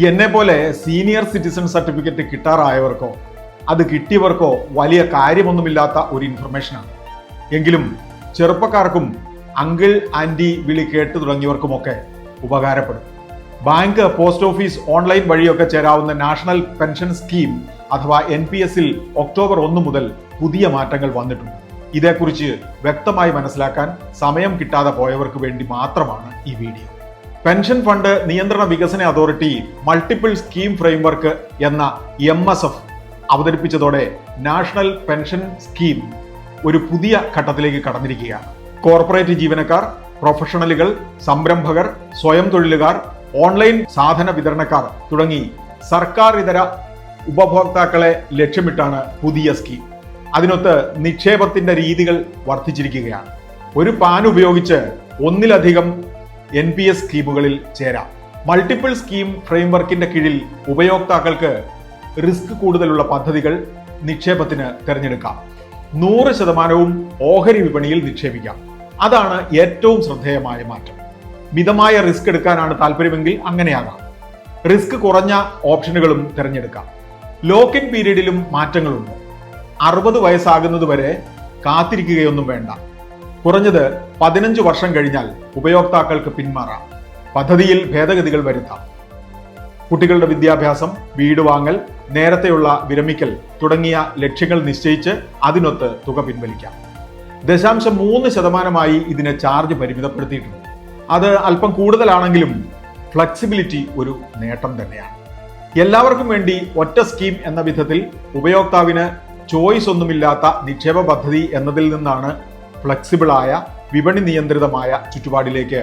എന്നെ പോലെ senior citizen certificate കിട്ടാറായവർക്കോ അത് കിട്ടിയവർക്കോ വലിയ കാര്യമൊന്നുമില്ലാത്ത ഒരു ഇൻഫർമേഷനാണ്. എങ്കിലും ചെറുപ്പക്കാർക്കും അങ്കിൾ ആന്റി വിളി കേട്ടു തുടങ്ങിയവർക്കുമൊക്കെ ഉപകാരപ്പെടും. ബാങ്ക്, പോസ്റ്റ് ഓഫീസ്, ഓൺലൈൻ വഴിയൊക്കെ ചേരാവുന്ന നാഷണൽ പെൻഷൻ സ്കീം അഥവാ NPS-ൽ ഒക്ടോബർ 1 മുതൽ പുതിയ മാറ്റങ്ങൾ വന്നിട്ടുണ്ട്. ഇതേക്കുറിച്ച് വ്യക്തമായി മനസ്സിലാക്കാൻ സമയം കിട്ടാതെ പോയവർക്ക് വേണ്ടി മാത്രമാണ് ഈ വീഡിയോ. പെൻഷൻ ഫണ്ട് നിയന്ത്രണ വികസന അതോറിറ്റി മൾട്ടിപ്പിൾ സ്കീം ഫ്രെയിംവർക്ക് എന്ന MSF അവതരിപ്പിച്ചതോടെ നാഷണൽ പെൻഷൻ സ്കീം ഒരു പുതിയ ഘട്ടത്തിലേക്ക് കടന്നിരിക്കുകയാണ്. കോർപ്പറേറ്റ് ജീവനക്കാർ, പ്രൊഫഷണലുകൾ, സംരംഭകർ, സ്വയം തൊഴിലുകാർ, ഓൺലൈൻ സാധന വിതരണക്കാർ തുടങ്ങി സർക്കാർ ഇതര ഉപഭോക്താക്കളെ ലക്ഷ്യമിട്ടാണ് പുതിയ സ്കീം. അതിനൊത്ത് നിക്ഷേപത്തിന്റെ രീതികൾ വർദ്ധിച്ചിരിക്കുകയാണ്. ഒരു പാൻ ഉപയോഗിച്ച് ഒന്നിലധികം NPS സ്കീമുകളിൽ ചേരാം. മൾട്ടിപ്പിൾ സ്കീം ഫ്രെയിംവർക്കിന്റെ കീഴിൽ ഉപയോക്താക്കൾക്ക് റിസ്ക് കൂടുതലുള്ള പദ്ധതികൾ നിക്ഷേപത്തിന് തിരഞ്ഞെടുക്കാം. 100% ഓഹരി വിപണിയിൽ നിക്ഷേപിക്കാം. അതാണ് ഏറ്റവും ശ്രദ്ധേയമായ മാറ്റം. മിതമായ റിസ്ക് എടുക്കാനാണ് താല്പര്യമെങ്കിൽ അങ്ങനെയാകാം. റിസ്ക് കുറഞ്ഞ ഓപ്ഷനുകളും തിരഞ്ഞെടുക്കാം. ലോക്ക് ഇൻ പീരീഡിലും മാറ്റങ്ങളുണ്ട്. 60 വയസ്സാകുന്നതുവരെ കാത്തിരിക്കുകയൊന്നും വേണ്ട. കുറഞ്ഞത് 15 വർഷം കഴിഞ്ഞാൽ ഉപയോക്താക്കൾക്ക് പിന്മാറാം. പദ്ധതിയിൽ ഭേദഗതികൾ വരുത്താം. കുട്ടികളുടെ വിദ്യാഭ്യാസം, വീട് വാങ്ങൽ, നേരത്തെയുള്ള വിരമിക്കൽ തുടങ്ങിയ ലക്ഷ്യങ്ങൾ നിശ്ചയിച്ച് അതിനൊത്ത് തുക പിൻവലിക്കാം. 0.3% ഇതിനെ ചാർജ് പരിമിതപ്പെടുത്തിയിട്ടുണ്ട്. അത് അല്പം കൂടുതലാണെങ്കിലും ഫ്ലെക്സിബിലിറ്റി ഒരു നേട്ടം തന്നെയാണ്. എല്ലാവർക്കും വേണ്ടി ഒറ്റ സ്കീം എന്ന വിധത്തിൽ ഉപയോക്താവിന് ചോയ്സ് ഒന്നുമില്ലാത്ത നിക്ഷേപ പദ്ധതി എന്നതിൽ നിന്നാണ് ഫ്ലെക്സിബിളായ വിപണി നിയന്ത്രിതമായ ചുറ്റുപാടിലേക്ക്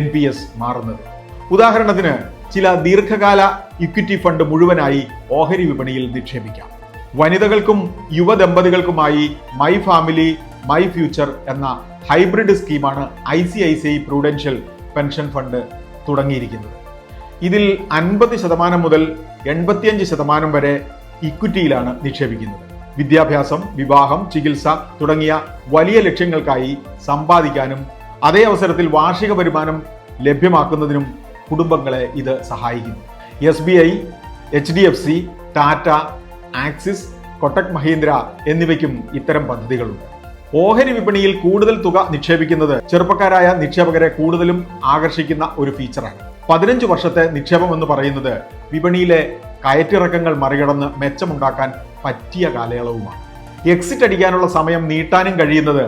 NPS മാറുന്നത്. ഉദാഹരണത്തിന് ചില ദീർഘകാല ഇക്വിറ്റി ഫണ്ട് മുഴുവനായി ഓഹരി വിപണിയിൽ നിക്ഷേപിക്കാം. വനിതകൾക്കും യുവദമ്പതികൾക്കുമായി മൈ ഫാമിലി മൈ ഫ്യൂച്ചർ എന്ന ഹൈബ്രിഡ് സ്കീമാണ് ICICI പ്രൂഡൻഷ്യൽ പെൻഷൻ ഫണ്ട് തുടങ്ങിയിരിക്കുന്നത്. ഇതിൽ 50% മുതൽ 85% വരെ ഇക്വിറ്റിയിലാണ് നിക്ഷേപിക്കുന്നത്. വിദ്യാഭ്യാസം, വിവാഹം, ചികിത്സ തുടങ്ങിയ വലിയ ലക്ഷ്യങ്ങൾക്കായി സമ്പാദിക്കാനും അതേ അവസരത്തിൽ വാർഷിക വരുമാനം ലഭ്യമാക്കുന്നതിനും കുടുംബങ്ങളെ ഇത് സഹായിക്കുന്നു. SBI, HDFC, Tata, axis, Kotak Mahindra എന്നിവയ്ക്കും ഇത്തരം പദ്ധതികളുണ്ട്. ഓഹരി വിപണിയിൽ കൂടുതൽ തുക നിക്ഷേപിക്കുന്നത് ചെറുപ്പക്കാരായ നിക്ഷേപകരെ കൂടുതലും ആകർഷിക്കുന്ന ഒരു ഫീച്ചറാണ്. 15 വർഷത്തെ നിക്ഷേപം എന്ന് പറയുന്നത് വിപണിയിലെ കയറ്റിറക്കങ്ങൾ മറികടന്ന് മെച്ചമുണ്ടാക്കാൻ പറ്റിയ കാലയളവുമാണ്. എക്സിറ്റ് അടിക്കാനുള്ള സമയം നീട്ടാനും കഴിയുന്നത്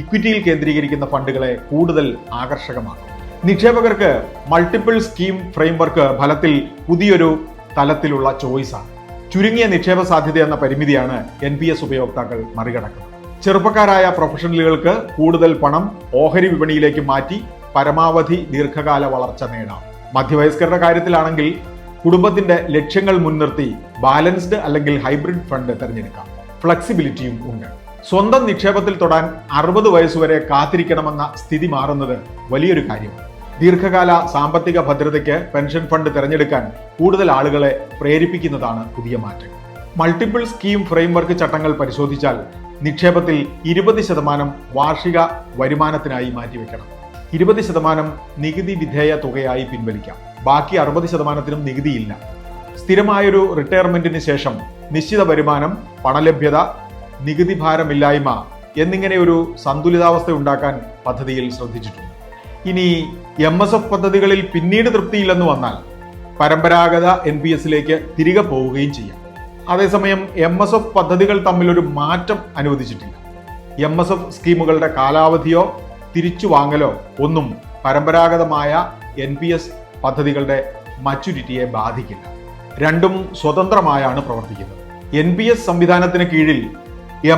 ഇക്വിറ്റിയിൽ കേന്ദ്രീകരിക്കുന്ന ഫണ്ടുകളെ കൂടുതൽ ആകർഷകമാക്കും. നിക്ഷേപകർക്ക് മൾട്ടിപ്പിൾ സ്കീം ഫ്രെയിംവർക്ക് ഫലത്തിൽ പുതിയൊരു തലത്തിലുള്ള ചോയ്സാണ്. ചുരുങ്ങിയ നിക്ഷേപ സാധ്യത എന്ന പരിമിതിയാണ് NPS ഉപയോക്താക്കൾ മറികടക്കുന്നത്. ചെറുപ്പക്കാരായ പ്രൊഫഷണലുകൾക്ക് കൂടുതൽ പണം ഓഹരി വിപണിയിലേക്ക് മാറ്റി പരമാവധി ദീർഘകാല വളർച്ച നേടാം. മധ്യവയസ്കരുടെ കാര്യത്തിലാണെങ്കിൽ കുടുംബത്തിന്റെ ലക്ഷ്യങ്ങൾ മുൻനിർത്തി ബാലൻസ്ഡ് അല്ലെങ്കിൽ ഹൈബ്രിഡ് ഫണ്ട് തിരഞ്ഞെടുക്കാം. ഫ്ലെക്സിബിലിറ്റിയും ഉണ്ട്. സ്വന്തം നിക്ഷേപത്തിൽ തൊടാൻ 60 വയസ്സുവരെ കാത്തിരിക്കണമെന്ന സ്ഥിതി മാറുന്നത് വലിയൊരു കാര്യമാണ്. ദീർഘകാല സാമ്പത്തിക ഭദ്രതയ്ക്ക് പെൻഷൻ ഫണ്ട് തിരഞ്ഞെടുക്കാൻ കൂടുതൽ ആളുകളെ പ്രേരിപ്പിക്കുന്നതാണ് പുതിയ മാറ്റം. മൾട്ടിപ്പിൾ സ്കീം ഫ്രെയിംവർക്ക് ചട്ടങ്ങൾ പരിശോധിച്ചാൽ നിക്ഷേപത്തിൽ 20% വാർഷിക വരുമാനത്തിനായി മാറ്റിവെക്കണം. 20% നികുതി വിധേയ തുകയായി പിൻവലിക്കാം. ബാക്കി 60%നും നികുതിയില്ല. സ്ഥിരമായൊരു റിട്ടയർമെന്റിന് ശേഷം നിശ്ചിത വരുമാനം, പണലഭ്യത, നികുതി ഭാരമില്ലായ്മ എന്നിങ്ങനെ ഒരു സന്തുലിതാവസ്ഥ ഉണ്ടാക്കാൻ പദ്ധതിയിൽ ശ്രദ്ധിച്ചിട്ടുണ്ട്. ഇനി MSF പദ്ധതികളിൽ പിന്നീട് തൃപ്തിയില്ലെന്ന് വന്നാൽ പരമ്പരാഗത NPS-ലേക്ക് തിരികെ പോവുകയും ചെയ്യാം. അതേസമയം MSF പദ്ധതികൾ തമ്മിലൊരു മാറ്റം അനുവദിച്ചിട്ടില്ല. MSF സ്കീമുകളുടെ കാലാവധിയോ തിരിച്ചു വാങ്ങലോ ഒന്നും പരമ്പരാഗതമായ NPS പദ്ധതികളുടെ മച്യൂരിറ്റിയെ ബാധിക്കില്ല. രണ്ടും സ്വതന്ത്രമായാണ് പ്രവർത്തിക്കുന്നത്. NPS സംവിധാനത്തിന് കീഴിൽ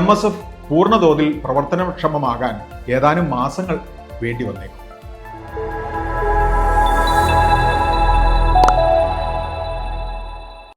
MSF പൂർണ്ണതോതിൽ പ്രവർത്തനക്ഷമമാകാൻ ഏതാനും മാസങ്ങൾ വേണ്ടി വന്നേക്കും.